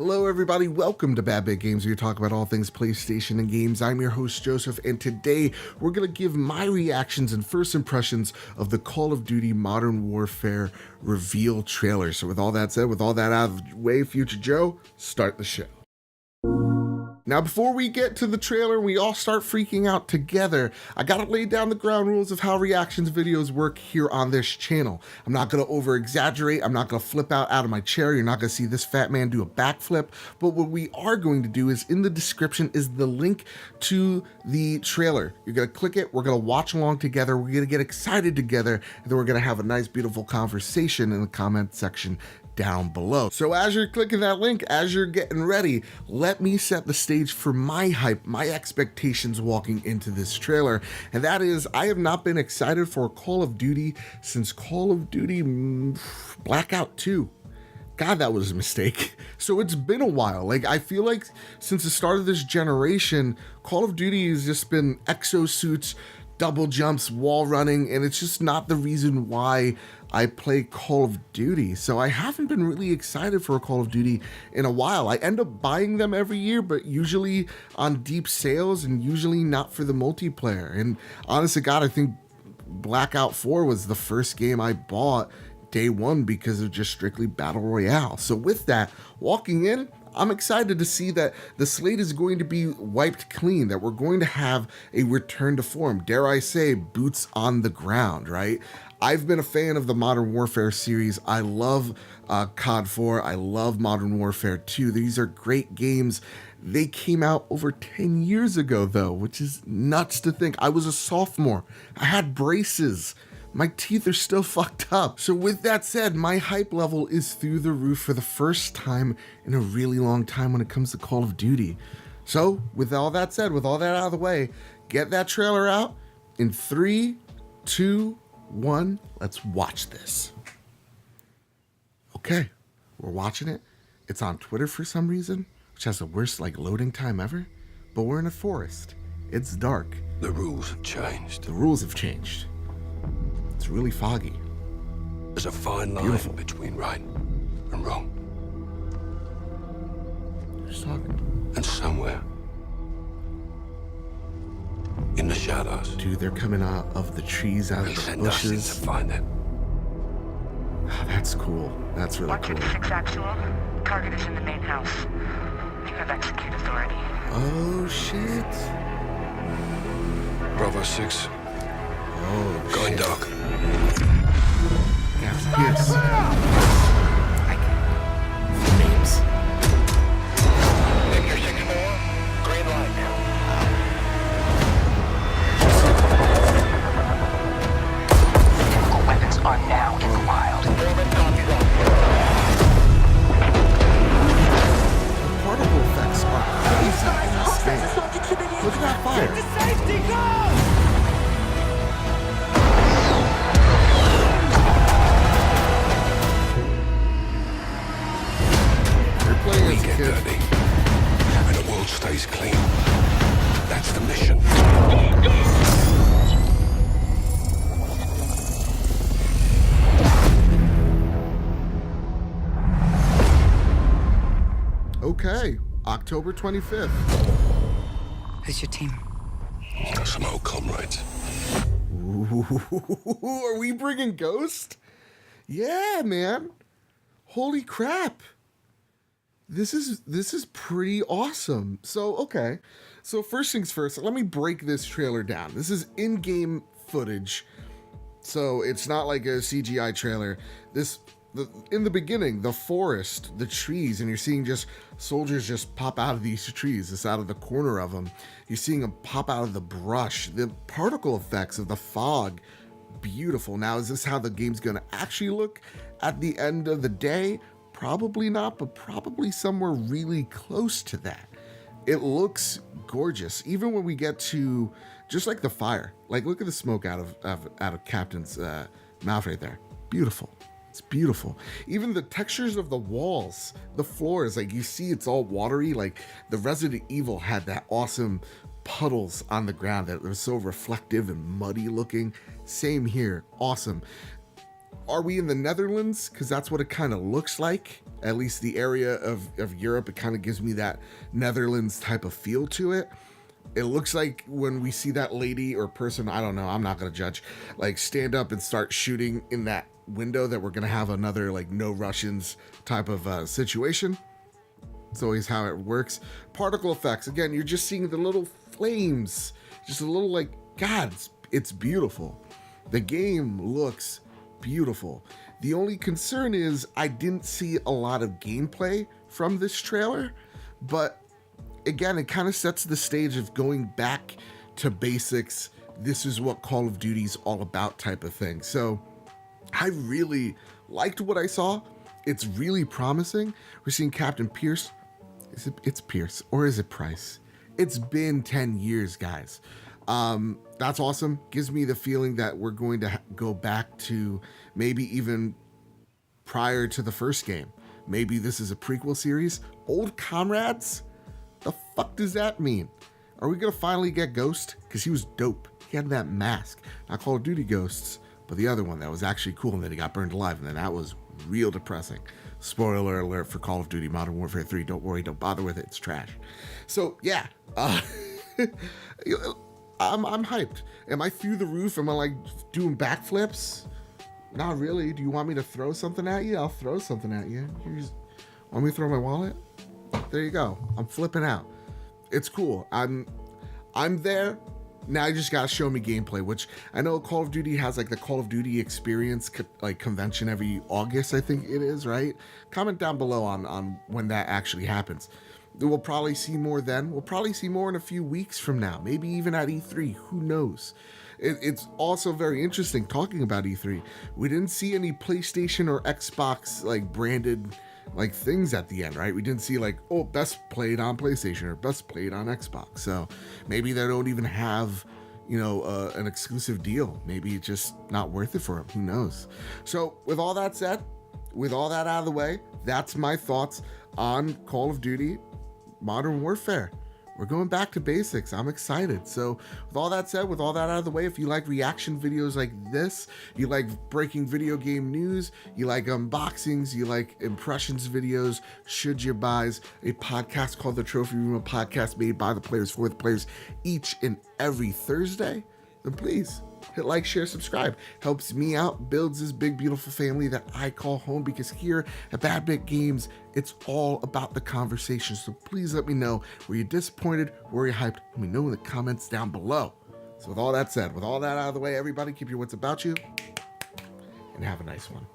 Hello everybody, welcome to Bad Bit Games, where we talk about all things PlayStation and games. I'm your host Joseph, and today we're going to give my reactions and first impressions of the Call of Duty Modern Warfare reveal trailer. So with all that said, with all that out of the way, Future Joe, start the show. Now, before we get to the trailer, we all start freaking out together. I gotta lay down the ground rules of how reactions videos work here on this channel. I'm not gonna over exaggerate. I'm not gonna flip out of my chair. You're not gonna see this fat man do a backflip. But what we are going to do is in the description is the link to the trailer. You're gonna click it. We're gonna watch along together. We're gonna get excited together. And then we're gonna have a nice, beautiful conversation in the comment section down below. So as you're clicking that link, as you're getting ready, let me set the stage for my hype, my expectations walking into this trailer. And that is, I have not been excited for Call of Duty since Call of Duty Blackout 2. God, that was a mistake. So it's been a while. Like, I feel like since the start of this generation, Call of Duty has just been exosuits, double jumps, wall running, and it's just not the reason why I play Call of Duty. So I haven't been really excited for a Call of Duty in a while. I end up buying them every year, but usually on deep sales and usually not for the multiplayer. And honest to God, I think Blackout 4 was the first game I bought day one because of just strictly Battle Royale. So with that, walking in, I'm excited to see that the slate is going to be wiped clean, that we're going to have a return to form, dare I say, boots on the ground, right? I've been a fan of the Modern Warfare series. I love COD 4. I love Modern Warfare 2. These are great games. They came out over 10 years ago, though, which is nuts to think. I was a sophomore. I had braces. My teeth are still fucked up. So with that said, my hype level is through the roof for the first time in a really long time when it comes to Call of Duty. So with all that said, with all that out of the way, get that trailer out in 3, 2, 1. Let's watch this. Okay, we're watching it. It's on Twitter for some reason, which has the worst loading time ever. But we're in a forest. It's dark. The rules have changed. The rules have changed. It's really foggy. There's a fine line between right and wrong. Who's talking? And somewhere in the shadows, dude, they're coming out of the trees, out of the bushes. To find them. Oh, that's cool. That's really cool. 126 actual. Target is in the main house. You have execute authority. Oh shit. Bravo 6. Oh, going shit. dark. Yes, yes. Names. Victor 6-4. Green light. Chemical weapons are now in the wild. Foreman copies that. The particle effects are crazy in this game. Look at that fire. To safety, go! We get dirty, and the world stays clean. That's the mission. Okay, October 25th. Who's your team? Some old comrades. Ooh, are we bringing Ghost? Yeah, man. Holy crap. This is pretty awesome. So, okay. So first things first, let me break this trailer down. This is in-game footage. So it's not like a CGI trailer. In the beginning, the forest, the trees, and you're seeing just soldiers just pop out of these trees, just out of the corner of them. You're seeing them pop out of the brush. The particle effects of the fog, beautiful. Now, is this how the game's gonna actually look at the end of the day? Probably not, but probably somewhere really close to that. It looks gorgeous, even when we get to just like the fire. Like, look at the smoke out of Captain's mouth right there. Beautiful. It's beautiful. Even the textures of the walls, the floors, like you see, it's all watery. Like the Resident Evil had that awesome puddles on the ground that were so reflective and muddy looking. Same here. Awesome. Are we in the Netherlands? Because that's what it kind of looks like. At least the area of Europe, it kind of gives me that Netherlands type of feel to it. It looks like when we see that lady or person, I don't know, I'm not going to judge, like stand up and start shooting in that window, that we're going to have another like no Russians type of situation. It's always how it works. Particle effects. Again, you're just seeing the little flames. Just a little like, God, it's beautiful. The game looks beautiful. The only concern is I didn't see a lot of gameplay from this trailer, but again, it kind of sets the stage of going back to basics. This is what Call of Duty's all about type of thing. So I really liked what I saw. It's really promising. We're seeing Captain Pierce. It's Pierce, or is it Price? It's been 10 years, guys. That's awesome. Gives me the feeling that we're going to go back to maybe even prior to the first game. Maybe this is a prequel series. Old comrades? The fuck does that mean? Are we going to finally get Ghost? Because he was dope. He had that mask. Not Call of Duty Ghosts, but the other one that was actually cool, and then he got burned alive, and then that was real depressing. Spoiler alert for Call of Duty Modern Warfare 3. Don't worry, don't bother with it. It's trash. So, yeah. I'm hyped. Am I through the roof? Am I like doing backflips? Not really. Do you want me to throw something at you? I'll throw something at you. Want me to throw my wallet? There you go. I'm flipping out. It's cool. I'm there. Now you just gotta show me gameplay, which I know Call of Duty has like the Call of Duty experience like convention every August, I think it is, right? Comment down below on when that actually happens. We'll probably see more then. We'll probably see more in a few weeks from now, maybe even at E3. Who knows? It's also very interesting talking about E3. We didn't see any PlayStation or Xbox like branded like things at the end, right? We didn't see like, oh, best played on PlayStation or best played on Xbox. So maybe they don't even have, an exclusive deal. Maybe it's just not worth it for them. Who knows? So with all that said, with all that out of the way, that's my thoughts on Call of Duty Modern Warfare. We're going back to basics. I'm excited. So with all that said, with all that out of the way, if you like reaction videos like this, you like breaking video game news, you like unboxings, you like impressions videos, should you buys, a podcast called The Trophy Room, a podcast made by the players for the players each and every Thursday, then please hit like, share, subscribe. Helps me out, builds this big, beautiful family that I call home, because here at Bad Bit Games, it's all about the conversation. So please let me know, were you disappointed, were you hyped? Let me know in the comments down below. So with all that said, with all that out of the way, everybody keep your wits about you and have a nice one.